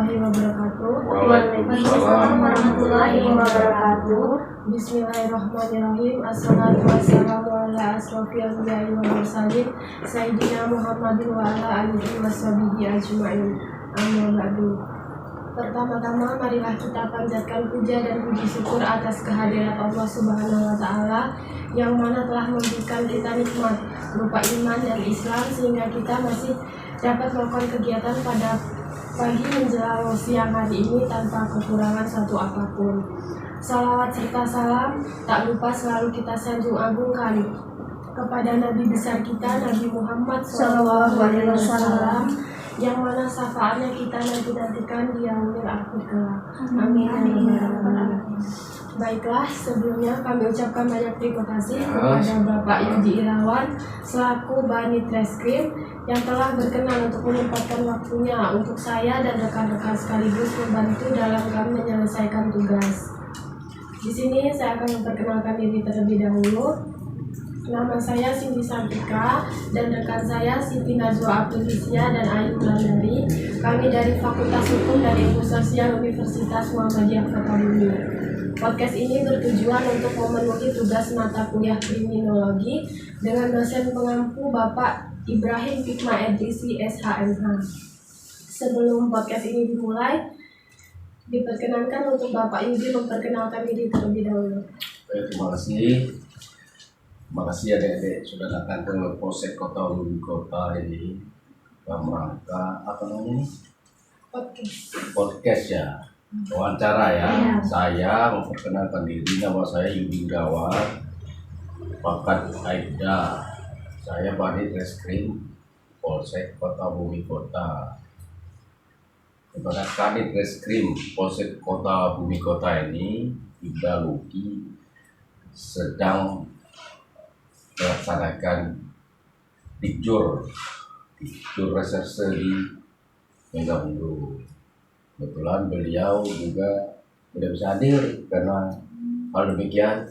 warahmatullahi wabarakatuh. Waalaikumsalam warahmatullahi wabarakatuh. Bismillahirrahmanirrahim. Assalatu wassalamu ala asrofil anbiya'i wal mursalin Sayyidina Muhammadin wa ala alihi washabihi ajma'in. Amma ba'du. Pertama-tama marilah kita panjatkan puja dan puji syukur atas kehadirat Allah Subhanahu wa taala yang mana telah memberikan kita nikmat berupa iman dan Islam sehingga kita masih dapat melakukan kegiatan pada pagi menjelang siang hari ini tanpa kekurangan satu apapun. Salawat serta salam tak lupa selalu kita sanjung agungkan kepada Nabi besar kita Nabi Muhammad SAW yang mana syafaatnya kita nantikan di yaumil akhir kelak. Amin. Baiklah, sebelumnya kami ucapkan banyak terima kasih kepada Bapak Yudi Irawan selaku Banit Reskrim yang telah berkenan untuk menyempatkan waktunya untuk saya dan rekan-rekan sekaligus membantu dalam kami menyelesaikan tugas. Di sini saya akan memperkenalkan diri terlebih dahulu. Nama saya Cindy Santika dan rekan saya Siti Najwa Abdulisia dan Ayu Wulandari. Kami dari Fakultas Hukum dan Ilmu Sosial Universitas Muhammadiyah Kota Bumi. Podcast ini bertujuan untuk memenuhi tugas mata kuliah kriminologi dengan dosen pengampu Bapak Ibrahim Hikmah Edrisi SHMH. Sebelum podcast ini dimulai, diperkenankan untuk Bapak Yudi memperkenalkan diri terlebih dahulu. Terima kasih. Terima kasih adik-adik sudah datang ke Polsek Kota Bumi Kota ini dalam rangka apa namanya? Podcast ya, wawancara ya. Saya memperkenalkan diri, nama saya Yudi Irawan, pangkat Aibda. Saya Banit Reskrim Polsek Kota Bumi Kota. Kepada Kanit Reskrim Polsek Kota Bumi Kota ini, Ibda Luki sedang melaksanakan Dikjur reserse di Megamendung. Kebetulan beliau juga tidak bisa hadir karena hal demikian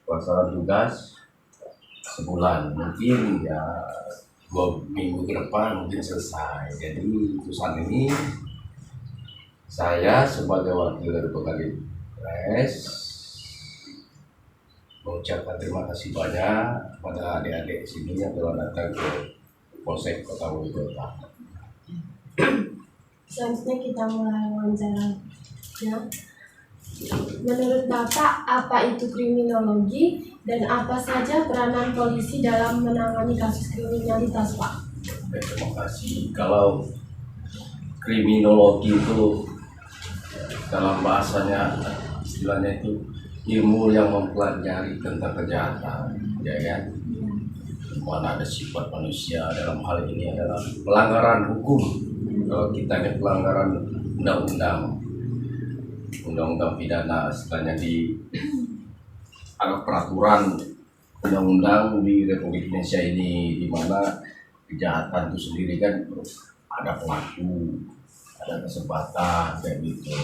pelaksanaan tugas sebulan, mungkin ya 2 minggu ke depan mungkin selesai. Jadi utusan ini saya sebagai wakil dari Kadin Res mengucapkan terima kasih banyak pada adik-adik sini yang telah datang ke Polsek Kota Bumi Kota. Selanjutnya kita mulai wawancara. Ya. Menurut Bapak, apa itu kriminologi dan apa saja peranan polisi dalam menangani kasus kriminalitas, Pak? Terima kasih. Kalau kriminologi itu dalam bahasanya istilahnya itu ilmu yang mempelajari tentang kejahatan, ya kan? Mana ada sifat manusia dalam hal ini adalah pelanggaran hukum. Kalau kita ini pelanggaran undang-undang pidana, istilahnya di ada peraturan undang-undang di Republik Indonesia ini, di mana kejahatan itu sendiri kan ada pelaku, ada kesempatan kayak gitu.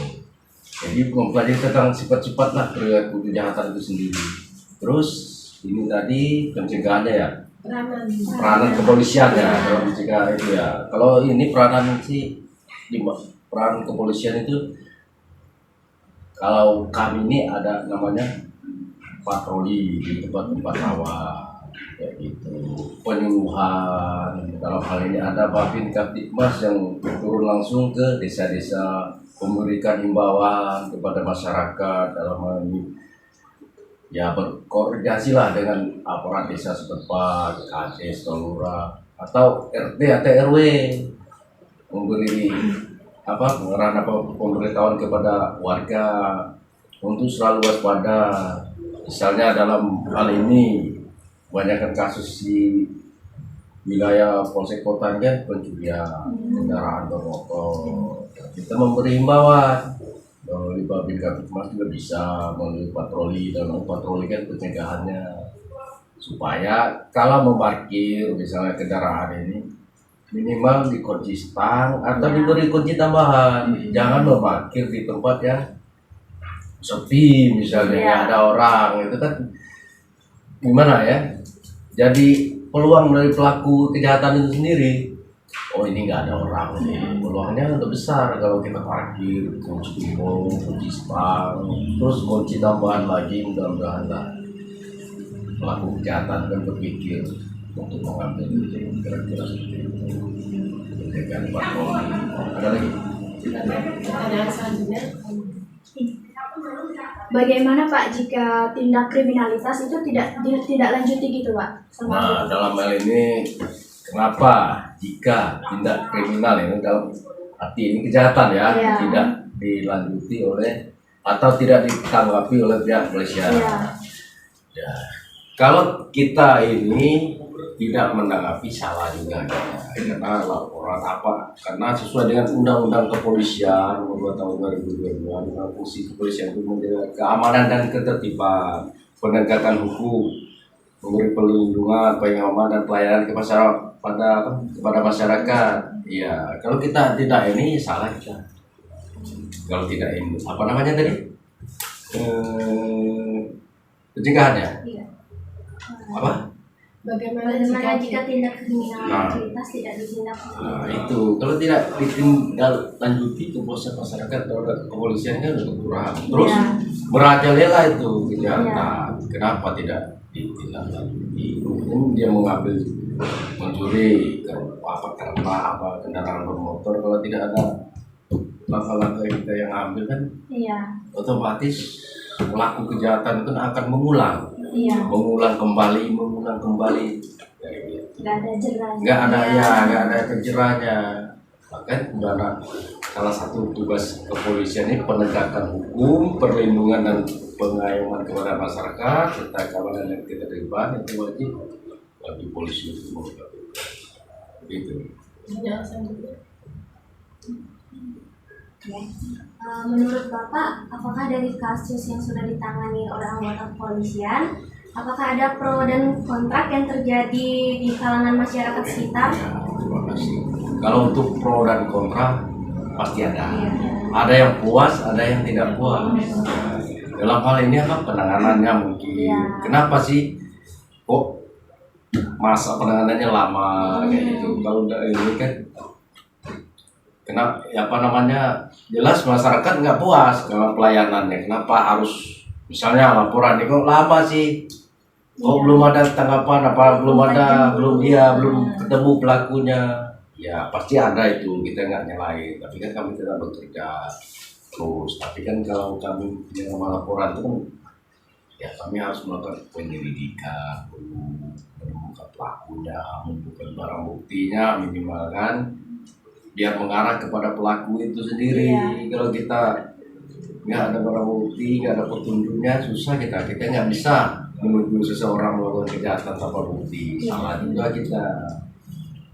Jadi mempelajari tentang sifat-sifat lah perilaku kejahatan itu sendiri. Terus ini tadi pencegahannya ya, peranan kepolisian ya dalam mencegah itu ya. Kalau ini peranan sih di peran kepolisian itu, kalau kami ini ada namanya patroli di tempat-tempat rawan kayak gitu, penyuluhan. Dalam hal ini ada Babin Kaptipmas yang turun langsung ke desa-desa memberikan himbauan kepada masyarakat dalam hal ini ya berkoordinasi lah dengan aparat desa setempat, kades, lurah atau RT atau RW, memberi pemberitahuan kepada warga untuk selalu waspada. Misalnya dalam hal ini banyakkan kasus di wilayah Polsek Kota ini kan pencurian kendaraan bermotor. Kita memberi himbauan melalui Babin Kaptipmas juga bisa, melalui patroli. Dalam patroli kan pencegahannya supaya kalau memarkir misalnya kendaraan ini minimal dikunci stang atau diberi kunci tambahan. Jangan memarkir di tempat yang sepi misalnya nggak ada orang, itu kan gimana ya, jadi peluang dari pelaku kejahatan itu sendiri oh ini nggak ada orang nih, peluangnya udah besar kalau kita parkir, kunci gerbong, kunci stang, terus kunci tambahan lagi, mudah-mudahan lah pelaku kejahatan kan berpikir untuk mengambil kira-kira seperti itu. Penjagaan patroli. Ada lagi? Pertanyaan selanjutnya. Bagaimana Pak jika tindak kriminalitas itu tidak lanjuti gitu Pak? Nah, dalam hal ini kenapa jika tindak kriminal ini dalam arti ini kejahatan ya, Iya. tidak dilanjuti oleh atau tidak ditanggapi oleh pihak kepolisian. Iya. Ya, kalau kita ini tidak menanggapi salah juga karena laporan apa, karena sesuai dengan undang-undang kepolisian nomor 2 tahun 2022 dengan fungsi kepolisian itu menjaga keamanan dan ketertiban, penegakan hukum, memberi perlindungan, pengamanan dan pelayanan kepada masyarakat. Ya, kalau kita tidak ini salah kita. Kalau tidak ini apa namanya tadi? Pencegahan ya? Iya. Apa? Bagaimana Bagaimana jika jika tindak kriminalitas tidak ditindak? Nah, itu kalau tidak ditindaklanjuti kepuasan masyarakat terhadap kepolisian kan udah kurang. Terus Iya. merajalela itu kejahatan. Kenapa tidak ditindaklanjuti? Mungkin dia mengambil mencuri apa kendaraan bermotor, kalau tidak ada langkah-langkah kita yang ambil kan Iya. otomatis pelaku kejahatan itu akan mengulang Iya. kembali kayak gitu. Nggak ada jerahnya. nggak ada kejerahnya. Bahkan udahlah salah satu tugas kepolisian ini penegakan hukum, perlindungan dan pengayoman kepada masyarakat serta keamanan dan ketertiban itu wajib bagi polisi untuk melakukan itu. Pertanyaan selanjutnya. Menurut Bapak, apakah dari kasus yang sudah ditangani oleh anggota kepolisian, apakah ada pro dan kontra yang terjadi di kalangan masyarakat sekitar? Ya, terima kasih. Kalau untuk pro dan kontra pasti ada. Iya. Ada yang puas, ada yang tidak puas. Dalam hal ini apa penanganannya mungkin? Iya. Kenapa sih kok masa penanganannya lama kayak gitu? Kalau udah ini kan kenapa ya apa namanya, jelas masyarakat nggak puas dengan pelayanannya. Kenapa harus misalnya laporan ini kok lama sih, kok Iya. belum ada tanggapan, apa belum ketemu pelakunya. Ya pasti ada itu, kita nggak nyalain, tapi kan kami tidak bekerja terus. Tapi kan kalau kami yang laporan itu kan ya kami harus melakukan penyelidikan dulu, menemukan pelakunya, menemukan barang buktinya minimal kan, biar mengarah kepada pelaku itu sendiri. Iya. Kalau kita nggak ada barang bukti, nggak ada petunjuknya, susah kita nggak bisa menuduh seseorang melakukan kejahatan tanpa bukti. Iya. Salah juga kita.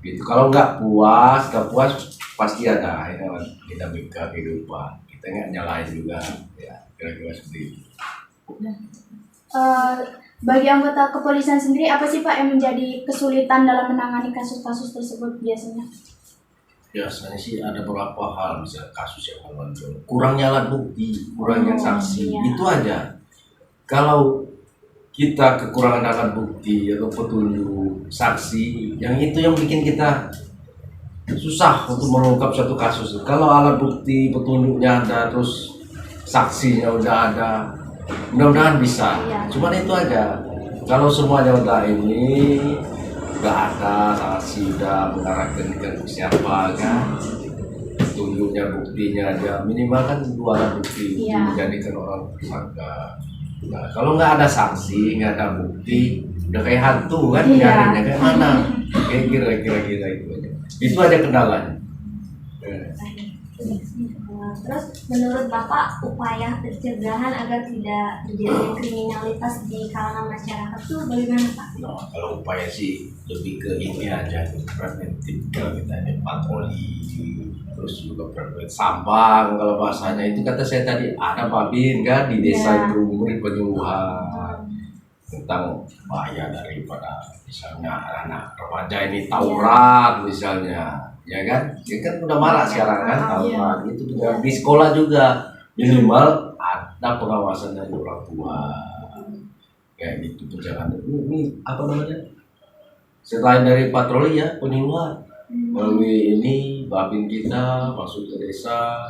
Gitu. Kalau nggak puas pasti ada akhirnya dinamika kehidupan. Kita nggak nyalain juga, ya kira-kira seperti itu. Bagi anggota kepolisian sendiri, apa sih Pak yang menjadi kesulitan dalam menangani kasus-kasus tersebut biasanya? Biasanya sih ada beberapa hal, misalnya kasus yang muncul, kurangnya alat bukti, kurangnya saksi, iya. itu aja. Kalau kita kekurangan alat bukti atau petunjuk saksi, yang itu yang bikin kita susah untuk mengungkap suatu kasus. Kalau alat bukti, petunjuknya ada, terus saksinya udah ada, mudah-mudahan bisa. Iya. Cuman itu aja. Kalau semuanya udah ini, udah ada saksi, udah mengarahkan ke siapa kan, petunjuknya, buktinya aja, minimal kan 2 alat bukti untuk Iya. menjadikan orang tersangka. Nah, kalau nggak ada saksi, nggak ada bukti, udah kayak hantu kan, Iya. nyarinya kayak mana? Kayak kira-kira itu aja. Itu aja kendalanya. Terus menurut Bapak upaya pencegahan agar tidak terjadi kriminalitas di kalangan masyarakat itu bagaimana Pak? Nah, kalau upaya sih lebih ke ini aja, preventif. Kalau kita ada patroli, terus juga preventif sambang, kalau bahasanya itu kata saya tadi ada Babin kan di desa Ya. itu memberi penyuluhan tentang bahaya daripada misalnya anak remaja ini tawuran misalnya, ya kan? Ya kan udah marak sekarang kan tawuran itu juga di sekolah juga minimal ada pengawasan dari orang tua kayak gitu. Jangan ini apa namanya, selain dari patroli ya penyuluhan melalui ini Babin kita masuk ke desa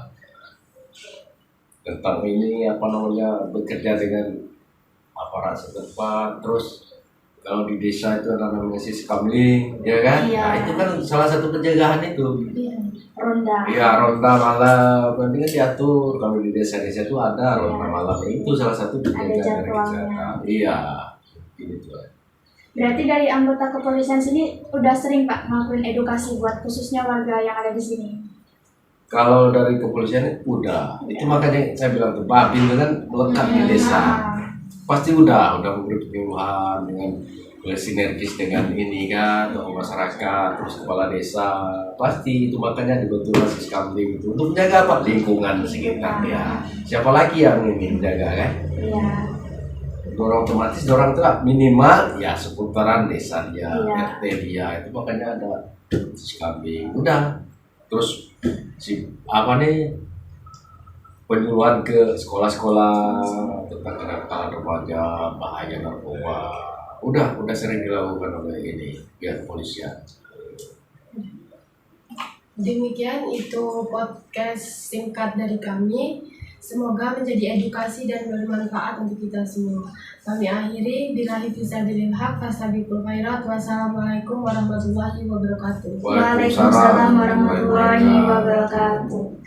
tentang ini apa namanya bekerja dengan aparat setempat. Terus kalau di desa itu ada namanya siskamling, ya kan? Iya. Nah itu kan salah satu pencegahan itu. Iya. Ronda. Iya, ronda malam, penting kan diatur. Kalau di desa-desa itu ada ronda malam, itu salah satu pencegahan dari jadwalnya. kejahatan. Iya, gitu. Berarti dari anggota kepolisian sini udah sering Pak ngelakuin edukasi buat khususnya warga yang ada di sini. Kalau dari kepolisian udah, itu makanya saya bilang tuh Babin itu kan lekat di desa. Pasti udah memberi penyuluhan dengan sinergis dengan ini kan, tokoh masyarakat, terus kepala desa, pasti itu makanya dibentuk basis kambing itu untuk menjaga apa lingkungan sekitar ya. Siapa lagi yang ini menjaga kan? Iya. Dorong otomatis dorong tuh minimal ya seputaran desa dia, Iya. RT dia, itu makanya ada basis kambing. Udah, terus si apa nih penyuluhan ke sekolah-sekolah tentang kenakalan remaja, bahaya narkoba. Udah sering dilakukan oleh ini pihak kepolisian. Demikian itu podcast singkat dari kami. Semoga menjadi edukasi dan bermanfaat untuk kita semua. Kami akhiri, billahi fisabilil haq, fastabiqul khairat. Wassalamualaikum warahmatullahi wabarakatuh. Waalaikumsalam warahmatullahi wabarakatuh.